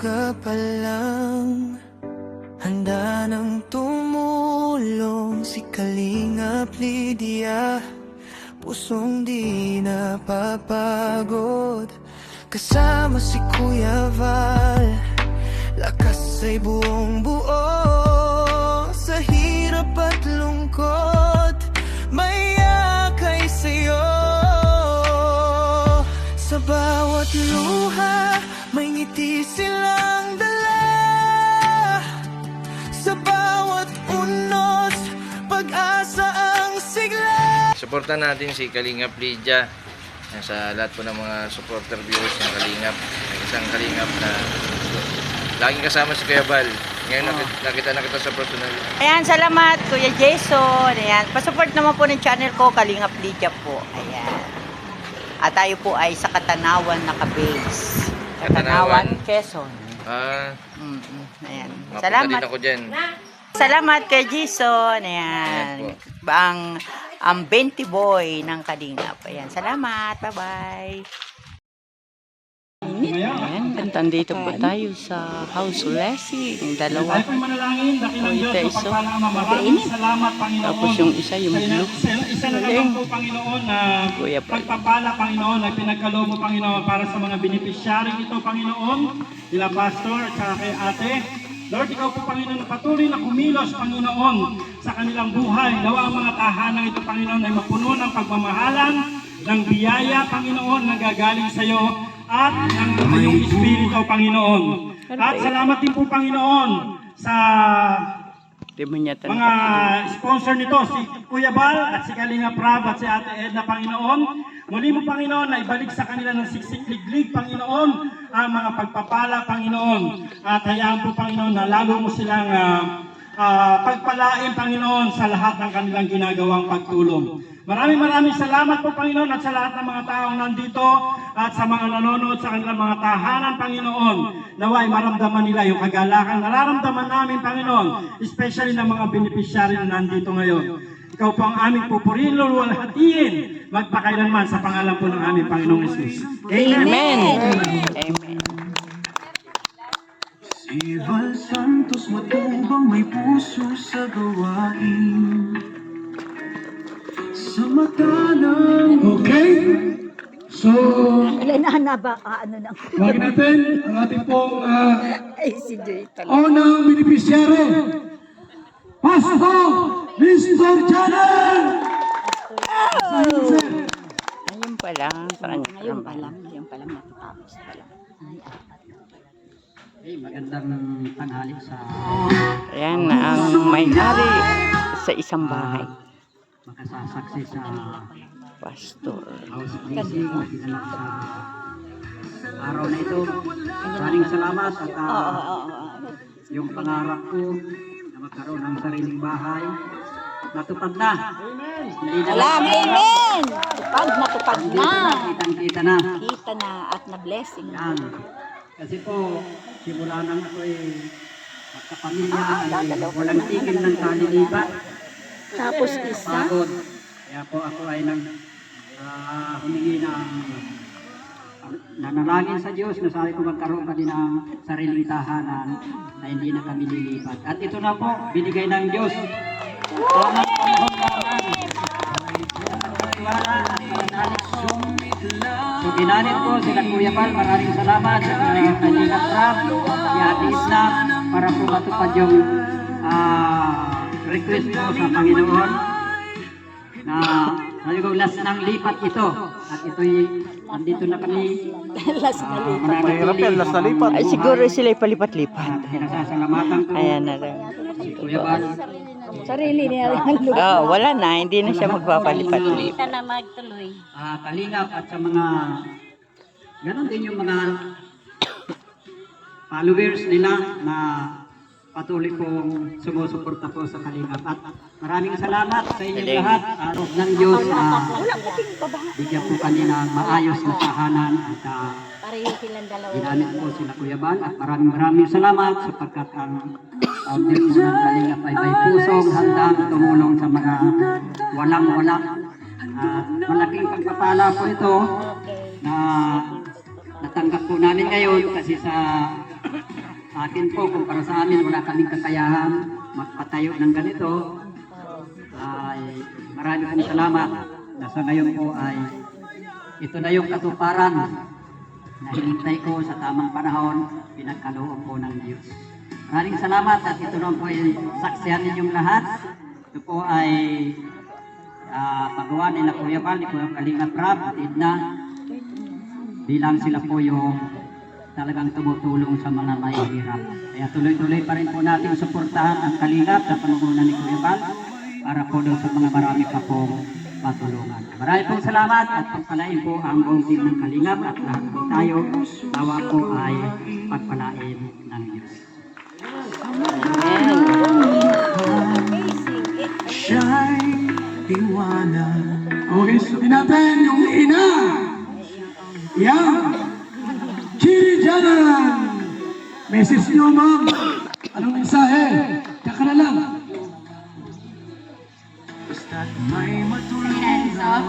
ka pa lang, handa nang tumulong si Kalingap Lydia. Pusong di napapagod, kasama si Kuya Val. Lakas ay buong buo, sa hirap at lungkot may yakay sa'yo. Sa bawat luha may ngiti silang dala, sa bawat unos pag-asa ang sigla. Suportan natin si Kalingap Lydia sa lahat po ng mga supporter viewers ng Kalingap. Isang Kalingap na laging kasama si Kuya Val. Ngayon nakita na kita sa personal. Ayan, salamat Kuya Jason. Ayan, pasupport naman po ng channel ko, Kalingap Lydia po. Ayan. At tayo po ay sa Katanawan naka-base. Katanawan, Quezon. Ayan. Mapunta din ako dyan. Salamat kay Jason. Ayan. Ang 20 boy ng Kalingap. Ayan, salamat. Bye-bye. Ayan, nandito po tayo sa house blessing. Dalawa. O, ito isa. Tapos yung isa, yung blue. Isa na lang po, Panginoon, na pagpapala, Panginoon, ay pinagkaloob mo, Panginoon, para sa mga beneficiary ito, Panginoon, nila Pastor at saka kay Ate. Lord, ikaw po, Panginoon, patuloy na kumilos, Panginoon, sa kanilang buhay. Nawa ang mga tahanan ito, Panginoon, ay mapuno ng pagmamahalan, ng biyaya, Panginoon, na gagaling sa iyo, at ng iyong Espiritu, Panginoon. At salamat din po, Panginoon, sa mga sponsor nito, si Kuya Val at si Kalingap Rab at si Ate Edna, Panginoon. Muli mo, Panginoon, na ibalik sa kanila ng siksik-liglig, Panginoon, ang mga pagpapala, Panginoon. At hayaan po, Panginoon, na lalo mo silang pagpalain, Panginoon, sa lahat ng kanilang ginagawang pagtulong. Maraming salamat po, Panginoon, at sa lahat ng mga taong nandito at sa mga nanonood sa kanilang mga tahanan, Panginoon. Naway maramdaman nila yung kagalakan nararamdaman namin, Panginoon, especially ng mga beneficiary na nandito ngayon. Ikaw po ang aming pupurihin, luluwalhatiin, magpakailanman sa pangalan po ng aming Panginoong Jesus. Amen! Amen. Si Val Santos matubang may puso sa gawain, sa mata ng... Okay? So, Elena ba? Ano na? wag natin ang ating pong Ay, si Joy talaga. unang beneficiary, Pastor Mr. Janel! Ayun pa lang. Ngayon pa lang natapos pa lang. Magandang tanghali sa Ayan na ang may-ari sa isang bahay. makasasaksi sa Pastor. house blessing na ginanap sa araw na ito. Maraming salamat at yung pangarap ko na magkaroon ng sariling bahay natupad na. Alam, amen! Natupad na. Kitang-kita na. Kita na at na-blessing na. Yan. Kasi po, simula nang ako magkapamilya ay walang tigil ng kalilipat. Tapos isa. Pagod. Kaya po ako ay humingi ng nanalangin sa Diyos na sabi ko magkaroon kami ng sariling tahanan na hindi na kami lilipat. At ito na po, binigay ng Diyos. Salamat po ang pagkakaan. So ginanit ko sila Kuya Val, maraming salamat sa Kalingap Rab, si Ate Isla, para po matupad yung request ko sa Panginoon na naligaw last ng lipat ito. At ito'y andito na kami. Last na lipat. Mahirap yan, last na lipat. Ay, siguro sila'y palipat-lipat. Pinasasalamatan ko Ayan na rin. si Kuya Val. Sarili niya lang ang lugar. Wala na. Hindi na siya magpapalipat-lipat. Kita na magtuloy. Kalingap at sa mga ganon din yung mga followers nila na patuloy kong sumusuporta po sa Kalingap. At maraming salamat sa inyong lahat. Ng Diyos na bigyan po kanina maayos na tahanan at Pareho silang dalawa. ginamit po sila Kuya Val. At maraming salamat sapagkat ang audience po ng Kalingap ay may pusong handang tumulong sa mga walang-wala. Malaking pagpapala po ito na natanggap po namin ngayon kasi sa akin po, kung para sa amin, wala kaming kakayahan magpatayo ng ganito, ay marami pong salamat na sa ngayon po ay ito na yung katuparan na hinintay ko sa tamang panahon, pinagkaloob po ng Diyos. Maraming salamat at ito na po ay saksihan ninyong lahat. Ito po ay paggawa nila Kuya Val, ni Kuya Kalingap Rab at Edna, bilang sila po yung talagang tumutulong sa mga mahihirap. Kaya tuloy-tuloy pa rin po natin suportahan ang Kalingap sa pamumuno ni Kuya Val para po doon sa mga marami pa pong matulungan. Maraming pong salamat at pagpalain po ang buong team ng Kalingap at lahat po tayo nawa po ay pagpalain ng Diyos. Siya'y liwanag. Okay, sabihin natin yung ina. Yan. Chiri Janan. Message nyo, ma'am. Anong mensahe? Tsaka na lang. Basta't may matulungan sa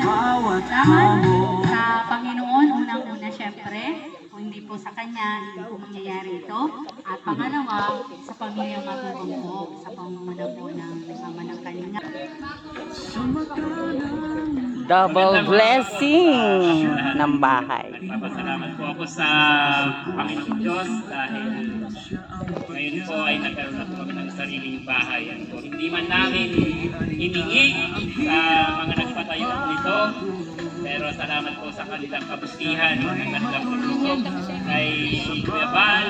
bawat hamon. Sa Panginoon, unang-una syempre, kung hindi po sa Kanya, hindi po mangyayari ito. At pangalawa, sa pamilya matubang po, sa pamumuno po ng Mama ng Kalingap. Double blessing ng bahay. Nagpapasalamat po ako sa Panginoon Diyos dahil ngayon po ay nagkaroon na po kami ng sariling bahay. Ano po, hindi man namin hiningi sa mga nagpatayo nito, pero salamat po sa kanilang kabutihan, ng kanilang paglusog kay Kuya Val,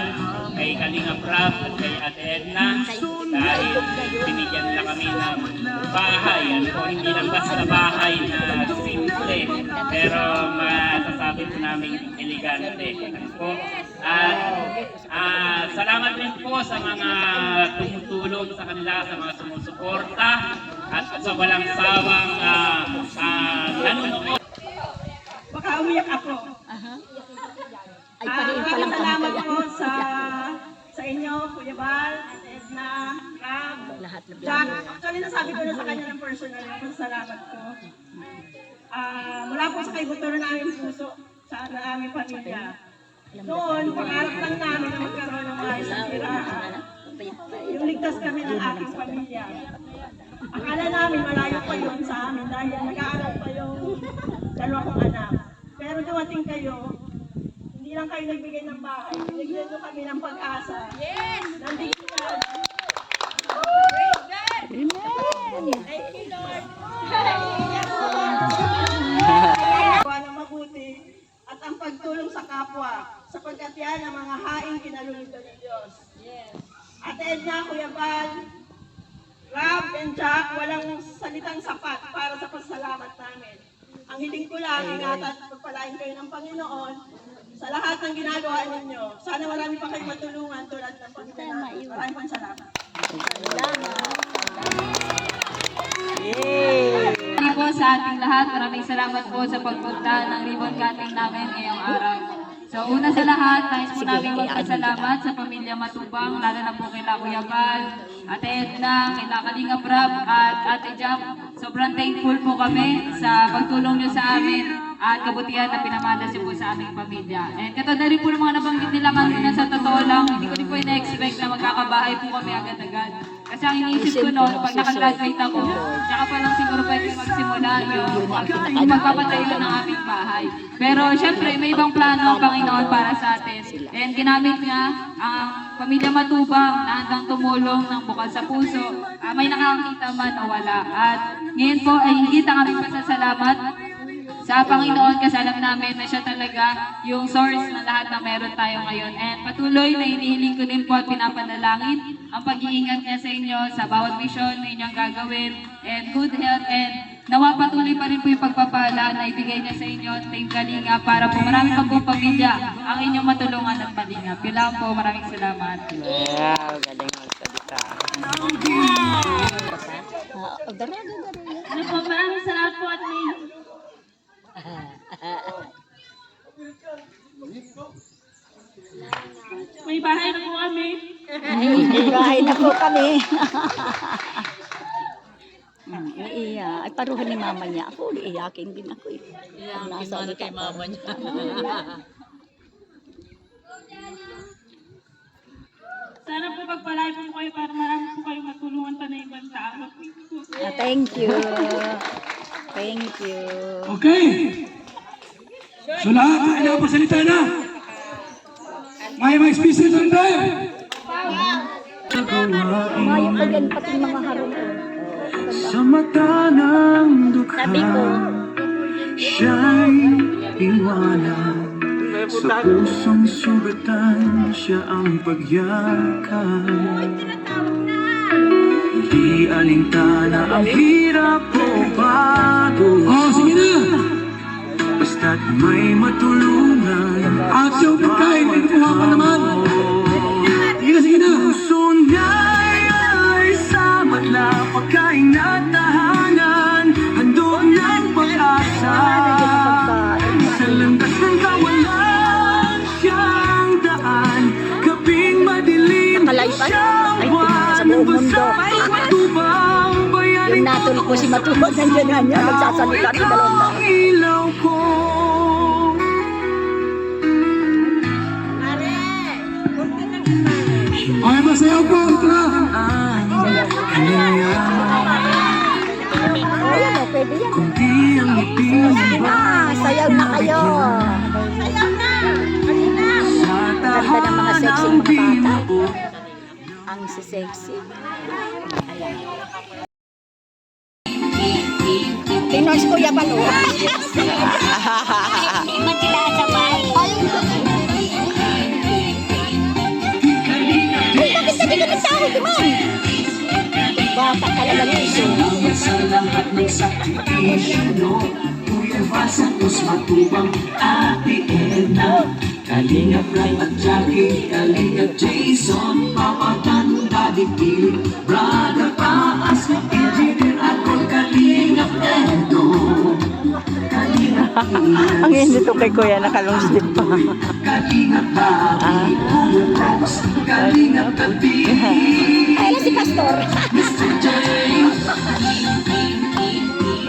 kay Kalingap Rab at kay Ate Edna dahil binigyan nila kami ng bahay. Ano po, hindi lang basta bahay na simple, pero masasabi po namin elegante. Ano po? At salamat din po sa mga tumutulong sa kanila, sa mga sumusuporta at sa walang sawang nanonood. Baka umiyak ako. Ay, pareho pa lang Salamat po sa inyo, Kuya Val, Edna, Ram, lahat na Jack. Actually, nasabi ko na sa kanya ng personal yung salamat ko. Mula po sa kaibuturan ng aming puso, sa aming pamilya. Noon, pangarap lang namin na magkaroon ng maayos na tirahan. Yung ligtas kami ng aking pamilya. Akala namin malayo pa yun sa amin dahil nag-aaral pa yung dalawa kong anak. Pero dumating kayo, hindi lang kayo nagbigay ng bahay, binigyan nyo kami ng pag-asa. Yes! Nandito ka. Thank you, Lord. Gawa ng mabuti at ang pagtulong sa kapwa, sapagkat yan ang mga haing kinalulito ng Diyos. Yes. Ate Edna, Kuya Val, Rob and Jack, walang salitang sapat para sa pasalamat namin. Ang hiling ko lang, ingatan at pagpalain kayo ng Panginoon sa lahat ng ginagawa ninyo. Sana marami pa kayong matulungan tulad ng Panginoon natin. Maraming pang salamat. Maraming po sa ating lahat, maraming salamat po sa pagpunta ng ribbon cutting namin ngayong araw. So una sa lahat, nais po namin magpasalamat sa pamilya Matubang, lalo na po kay Kuya Val, Ate Edna, kay Kalingap Rab at Ate Jack. Sobrang thankful po kami sa pagtulong nyo sa amin at kabutihan na pinamalas nyo po sa aming pamilya. And katulad rin po ng mga nabanggit nila kanina, sa totoo lang, hindi ko rin po ina-expect na magkakabahay po kami agad-agad. Kasi ang iniisip ko noon, pag nakagraduate ako, tsaka pa lang siguro pwede magsimula yung magpapatayo ng aming bahay. Pero syempre, may ibang plano ang Panginoon para sa atin. And ginamit niya ang pamilya Matubang na handang tumulong ng bukal sa puso. May nakakita man o wala. At ngayon po ay higit ang aming pasasalamat sa Panginoon kasi alam namin na siya talaga yung source ng lahat na meron tayo ngayon. And patuloy na hinihiling ko din po at pinapanalangin ang pag-iingat niya sa inyo sa bawat mission na inyong gagawin and good health and nawa patuloy pa rin po yung pagpapala na ibigay niya sa inyo at Team Kalingap para po marami pa pong pamilya ang inyong matulungan at Kalingap. Yun lang po, maraming salamat. Wow, galing magsalita. Ano po, maraming salamat po at may bahay na po kami. Bahay na po kami. Iya, ay paruhan ni mama niya. Ako, iyakin din ako eh. Iyakin mo kay mama niya. Sana po pagpalain po kayo para marami po kayo matulungan pa na ibang tao. Thank you. Thank you. Okay. So lahat ay nakapagsalita na. May mga species na tayo. Mayo pa yan pati mga harong. Sa mata ng dukha, Sabi ko, siya'y iwanan. Sa pusong sugatan, siya ang pagyakap. Di alintana ang hirap o bago. Oh, sige na. Basta't may matulungan. At yung pagkain, kinukuha mo naman. Sige na, sige na. Puso niya'y ay sa madla, pagkain at tahanan. Handog ng pag-asa. Sa landas ng kawalan, siyang daan. Gabing madilim, Nakalaypan? siyang Ay, buwan. sa buong mundo. Matubang bayaning yung natol ko si Matubag nandiyan na niya, nagsasalita ng dalawang ang ilaw ko. Okay, masayaw po. Tara. Ayan o, pwede yan. Kung di ang ibig Sayaw na kayo. sa Ganda ng mga sexy tahanan mga di bata. mo. Ang sexy. Tingnan si Kuya Balo. Bakit sabi ka ng tao, di ba? Bata ka lang ito. Sa lahat ng sakripisyo, no? Kuya Vasantos, Matubang, Ate Edna, Kalingap Ram at Jackie, Kalingap Jason, Papa Dan, Daddy P, Brother Taas, Engineer Akol, Kalingap Edo, Kalingap Ang hindi to kay Kuya, nakalong slip pa. Kalingap Daddy, Kuya Rox, Kalingap Gabi, Ay, si Pastor. Mr. James,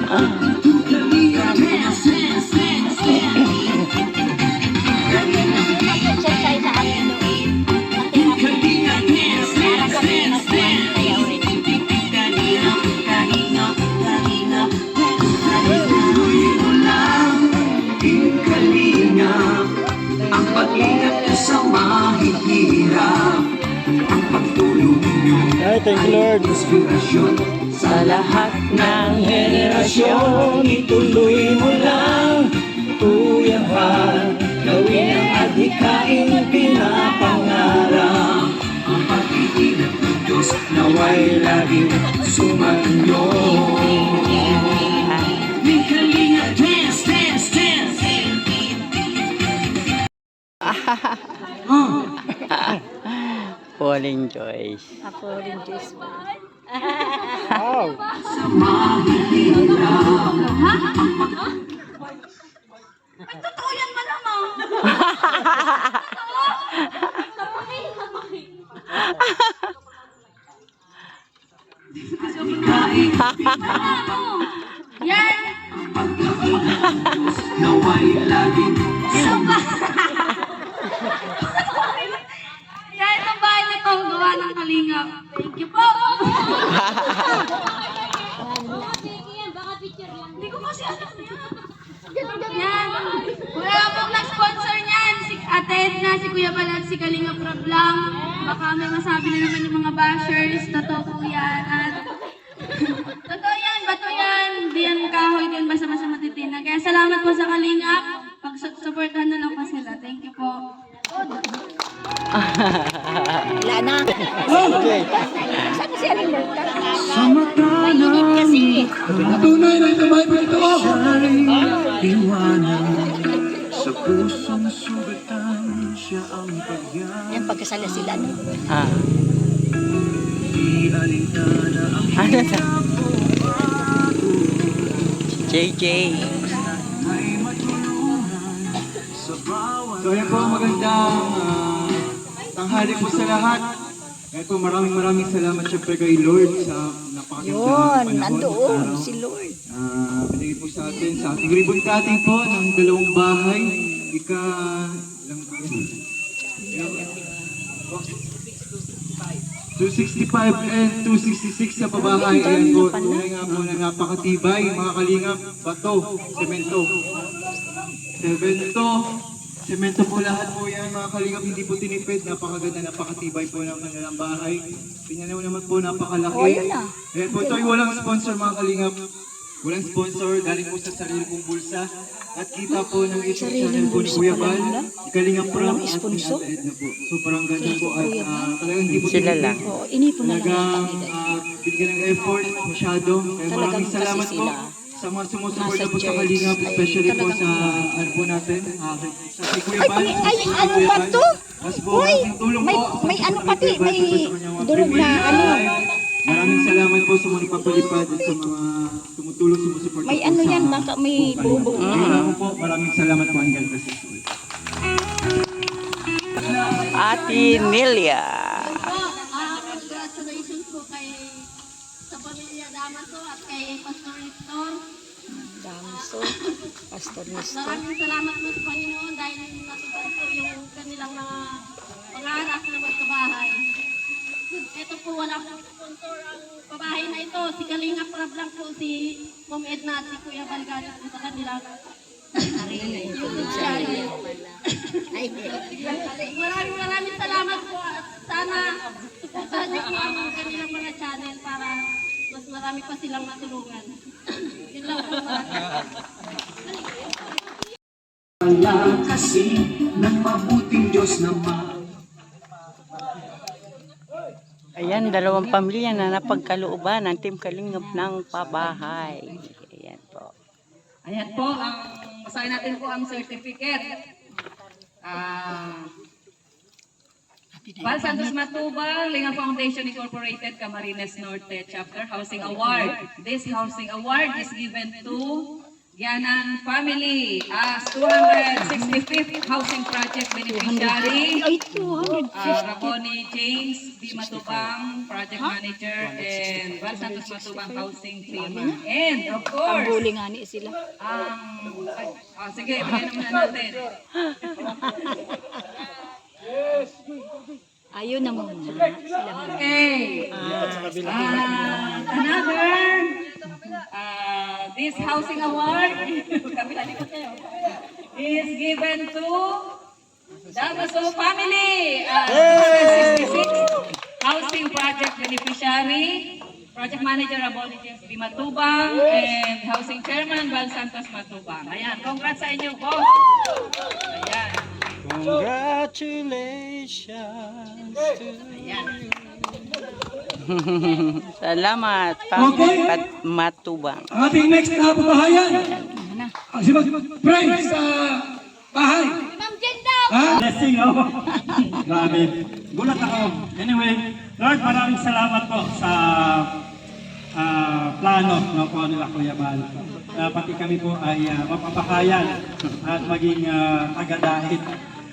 Kalingap Dance, Dance, Dance, Kalingap Dance, Dance, Dance, Dance, Kalingap, Kalingap, Kalingap, tuloy mo lang, Kalingap, ang pag-ingat niyo sa mahihirap, ang pagtulong niyo ay inspirasyon sa lahat ng henerasyon. Ituloy mo lang, Kuya Val, gawin ang adhikain pinapangarap. Ang pag-iingat ng Diyos naway laging sumainyo. May Kalingap Dance, Dance, Dance. Falling Joyce. Ako rin, Diyos. Sa mahihirap, Totoo yan malamang. adhikain Yan! naway laging Yan ang bahay na to, gawa ng Kalingap. Thank you po! Hindi ko kasi alam yan. Wala pong nag-sponsor niyan. Si Ate Edna, si Kuya Balat, si Kalingap Rob lang. Baka may masabi na naman yung mga bashers. Totoo po yan. At totoo yan, bato yan. Hindi yan kahoy, hindi yan basta-basta matitinag. Kaya salamat po sa Kalingap. Pag-supportahan na lang po sila. Thank you po. Wala na. Saan si Aling Berta? sa mata ng Tunay na ito, may ito. iwanan. Sa pusong sugatan, siya ang pagyan. Yan, pagkasala sila, no? Di alintana ang hirap o bago. JJ. May matulungan sa bawat So yan po, magandang tanghali po sa lahat. Ngayon po, maraming salamat syempre kay Lord sa napakagandang Yun, panahon. nandoon araw. si Lord. Binigay po sa atin, sa ating ribbon cutting po ng 2 bahay. Lang po yan. 265 and 266 sa pabahay. Ayan po, tunay nga po na napakatibay, mga kalingap, bato, semento. Semento po lahat po yan, mga kalingap, hindi po tinipid, napakaganda, napakatibay po ng kanilang bahay. Tingnan mo naman po, napakalaki. Ayan po, ito ay walang sponsor, mga kalingap. Walang sponsor, galing po sa sarili kong bulsa. At kita po ng YouTube channel po ni Kuya Bal, Kalingap Pram at ni Ate Edna po. So parang ganda po at talagang hindi po Sila lang. Oo, inipon na lang Talagang yung pamilya. binigyan ng effort masyado. Kaya maraming Talagang salamat kasi po sila sa mga sumusuporta nasa po sa church Kalingap, ay especially po sa talagang- ano po natin, sa kay Kuya Bal. Ay, ano ba to? Mas po, Uy, malaking tulong may- po. may Sa ano kay pati, Kuya Bal, may sa kanyang mga durog na premium ano. live. Maraming salamat po sa mga nagpapalipad at sa mga tumutulong, sumusuporta May po ano sa yan, baka may bubo. po. Maraming salamat po, Angel Francisco. Ate Nelia. Congratulations po sa pamilya Damaso at kay Pastor Victor. Damso, Pastor Misto. Maraming salamat po sa Panginoon dahil natupad po yung kanilang mga pangarap na magkabahay. Ito po, wala pong sponsor ang pabahay na ito. Si Kalingap Rab lang po, si Ma'am Edna at si Kuya Balgana po sa kanilang YouTube channel. Maraming salamat po at sana suportahan niyo po ang kanilang mga channel para mas marami pa silang matulungan. Yun lang po. Wala kasi ng mabuting Diyos naman. Ayan, dalawang pamilya na napagkalooban ng Team Kalingap ng pabahay. Ayan po. Ayan po, masahin natin po ang certificate. Val Santos Matubang, Linga Foundation Incorporated, Camarines Norte Chapter Housing Award. This housing award is given to Gianan Family as 265th Housing Project Beneficiary. Ay, 250. Raboni James B. Matubang, Project Manager, and Val Santos Matubang Housing Team. And of course, Pambuli nga ni sila. sige, bigyan naman natin. Ayun na muna. Sila muna. Okay. Another, this housing award is given to Damaso Family. 266 Housing Project Beneficiary, Project Manager Raboni James B. Matubang, and Housing Chairman Val Santos Matubang. Ayan, congrats sa inyo po. Ayan. Congratulations to Salamat, Okay. Pat Matubang. Ang ating next na pabahayan. Ang pray sa bahay. Blessing, oh. Grabe. Gulat ako. Anyway, Lord, maraming salamat po sa plano no, po nila Kuya Bal. Pati kami po ay mapapahayan at maging taga-dahit.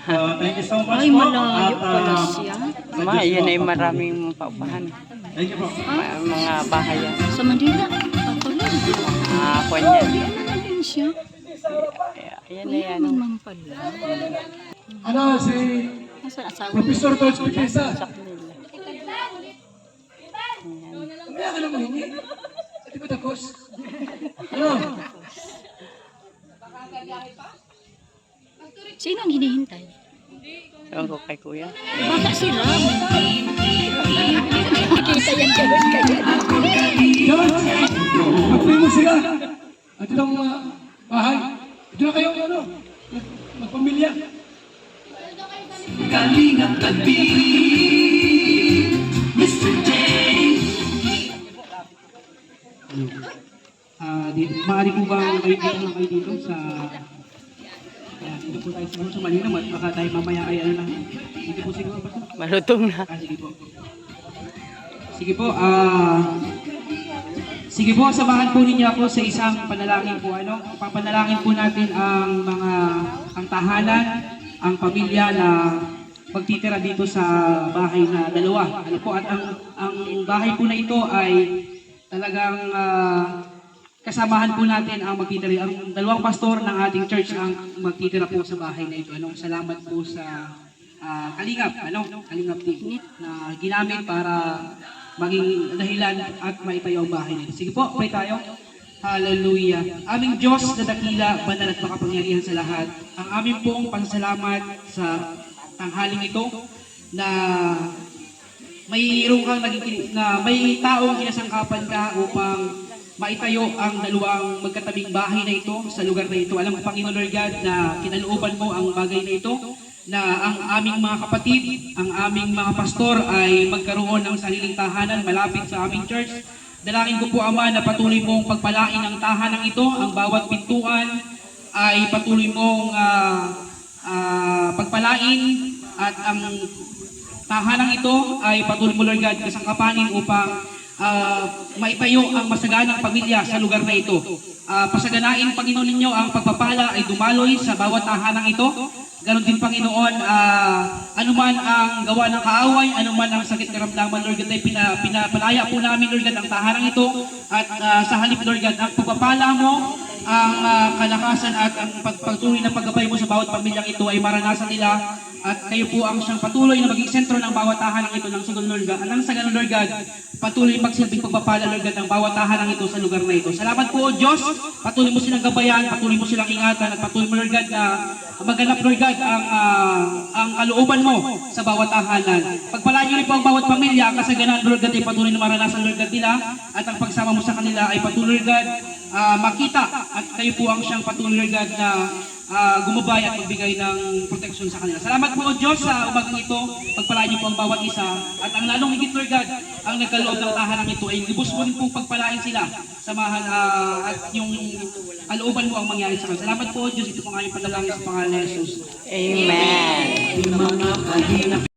So, thank you so much Ay, po. malayo pala siya. Ma, yun ay maraming papahan. Thank you po. Mga bahayan. Sa Manila, patuloy. Kwan yan. Ano na din siya? Ayan na yan. Ano naman pala? Ano si Nasaan asawa? Professor Tolch Pipisa? Sak nila. Kaya ka na mahingi. Di ba tapos? Ano? Sino ang hinihintay? Ewan ko kay kuya. Baka sila. Kita yan gawin kaya. Yan! Mag-pray mo sila. At itong bahay. Ito na kayo, ano? Magpamilya. Kalingap Tabi, Mr. J. Maaari po ba kayo dito kayo dito sa dito po tayo siguro sa Manila, baka tayo mamaya ay ano lang. Dito po siguro ba? Malutong na. Sige po. Sige po, samahan po ninyo ako sa isang panalangin po. Papanalangin po natin ang tahanan, ang pamilya na magtitira dito sa bahay na dalawa. At ang bahay po na ito ay talagang kasamahan po natin ang magtitira. Ang dalawang pastor ng ating church ang magtitira po sa bahay na ito. Salamat po sa Kalingap, Kalingap team na ginamit para maging dahilan at maipayaw ang bahay nito. Sige po, pray tayo. Hallelujah. Aming Diyos na dakila, banal at makapangyarihan sa lahat, ang aming pong pasasalamat sa tanghaling ito na mayroong kang na may taong kinasangkapan ka upang maitayo ang dalawang magkatabing bahay na ito sa lugar na ito. Alam ko, Panginoon Lord God, na kinalooban mo ang bagay na ito, na ang aming mga kapatid, ang aming mga pastor ay magkaroon ng sariling tahanan malapit sa aming church. Dalangin ko po, Ama, na patuloy mong pagpalain ang tahanan ito, ang bawat pintuan ay patuloy mong pagpalain, at ang tahanang ito ay patuloy mo, Lord God, kasangkapanin upang maipayo ang masaganang pamilya sa lugar na ito. Pasaganain, Panginoon ninyo, ang pagpapala ay dumaloy sa bawat tahanang ito. Ganon din, Panginoon, anuman ang gawa ng kaaway, anuman ang sakit karamdaman, Lord God, ay pinapalaya po namin, Lord God, ang tahanang ito. At sa halip, Lord God, ang pagpapala mo, ang kalakasan at ang pagpatuloy na paggabay mo sa bawat pamilyang ito ay maranasan nila. At kayo po ang siyang patuloy na maging sentro ng bawat tahanang ito ng sagan, Lord God. Nang sa ganun, Lord God, patuloy magsilbing pagpapala, Lord God, ng bawat tahanang ito sa lugar na ito. Salamat po, Diyos. Patuloy mo silang gabayan, patuloy mo silang ingatan, at patuloy mo, Lord God, na maganap, Lord God, ang kalooban mo sa bawat tahanan. Pagpalaan niyo rin po ang bawat pamilya, kasaganan, Lord God, ay patuloy na maranasan, Lord God, nila, at ang pagsama mo sa kanila ay patuloy, Lord God, makita, at kayo po ang siyang patuloy, Lord God, na gumabay at magbigay ng proteksyon sa kanila. Salamat po, Diyos, sa umagang ito. Pagpalaan niyo po ang bawat isa. At ang lalong higit, Lord God, ang nagkaloob ng tahanang ito ay libos mo rin po pagpalain sila. Samahan at yung kalooban mo ang mangyari sa kanila. Salamat po, Diyos. Ito po ang aming panalangin sa pangalan ni Jesus. Amen. Yung mga kahinap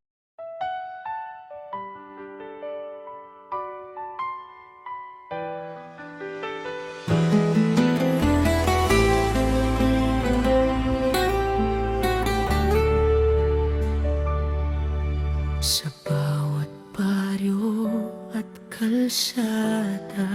sa bawat baryo at kalsada.